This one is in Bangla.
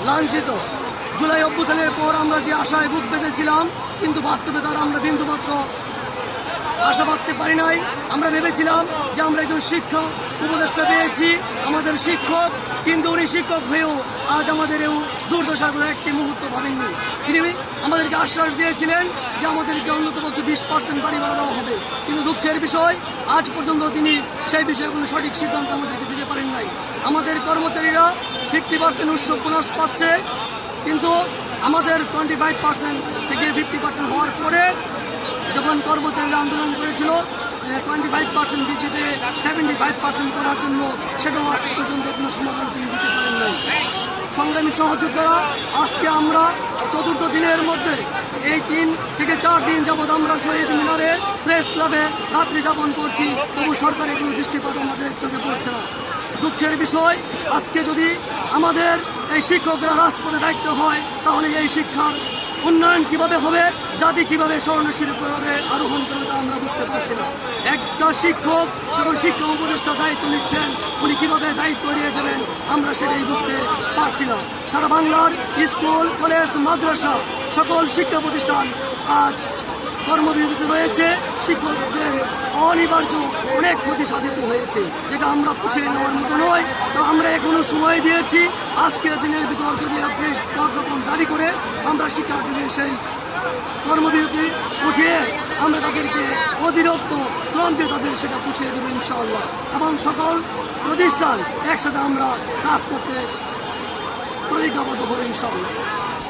লাঞ্ছিত। জুলাই অভ্যুত্থানের পর আমরা যে আশায় বুক বেঁধেছিলাম, কিন্তু বাস্তবে তার আমরা বিন্দুমাত্র আশা বাঁধতে পারি নাই। আমরা ভেবেছিলাম যে আমরা একজন শিক্ষা উপদেষ্টা পেয়েছি, আমাদের শিক্ষক, কিন্তু উনি শিক্ষক হয়েও আজ আমাদেরও দুর্দশার কথা একটি মুহূর্ত ভাবেননি। তিনি আমাদেরকে আশ্বাস দিয়েছিলেন যে আমাদেরকে অন্ততপক্ষে 20% বাড়ি ভাড়া দেওয়া হবে, কিন্তু দুঃখের বিষয় আজ পর্যন্ত তিনি সেই বিষয়ে কোনো সঠিক সিদ্ধান্ত আমাদেরকে দিতে পারেন নাই। আমাদের কর্মচারীরা 50% উৎসব বোনাস পাচ্ছে, কিন্তু আমাদের 25% থেকে 50% হওয়ার পরে যখন কর্মচারীরা আন্দোলন করেছিল 25% বৃদ্ধি পেয়ে 75% করার জন্য, সেটাও আজ পর্যন্ত কোনো সমাধান তিনি দিতে পারেন নাই। সংগ্রামী সহযোদ্ধারা, আজকে আমরা চতুর্থ দিনের মধ্যে এই 3 থেকে 4 দিন যাবৎ আমরা শহীদ মিনারে প্রেস ক্লাবে রাত্রি যাপন করছি, তবু সরকারের কোনো দৃষ্টিপাত আমাদের চোখে পড়ছে না। দুঃখের বিষয়, আজকে যদি আমাদের এই শিক্ষকরা রাজপথে দায়িত্ব হয়, তাহলে এই শিক্ষার উন্নয়ন কিভাবে হবে, জাতি কিভাবে স্বর্ণশির পরে আরোহণ করবে তা আমরা বুঝতে পারছি না। একটা শিক্ষক যখন শিক্ষা উপদেষ্টা দায়িত্ব নিচ্ছেন, উনি কিভাবে দায়িত্ব নিয়ে যাবেন আমরা সেটাই বুঝতে পারছি না। সারা বাংলার স্কুল, কলেজ, মাদ্রাসা, সকল শিক্ষা প্রতিষ্ঠান আজ কর্মবিরতিতে রয়েছে। শিক্ষকদের অনিবার্য অনেক ক্ষতি সাধিত হয়েছে, যেটা আমরা পুষিয়ে নেওয়ার মতো নয়। তো আমরা এখনো সময় দিয়েছি, আজকের দিনের ভিতর যদি প্রজ্ঞাপন জারি করে আমরা শিক্ষার্থীদের সেই কর্মবিরতি উঠিয়ে আমরা তাদেরকে অতিরিক্ত শ্রম দিয়ে তাদের সেটা পুষিয়ে দেবো ইনশাআল্লাহ, এবং সকল প্রতিষ্ঠান একসাথে আমরা কাজ করতে প্রতিজ্ঞাবদ্ধ হবো ইনশাআল্লাহ।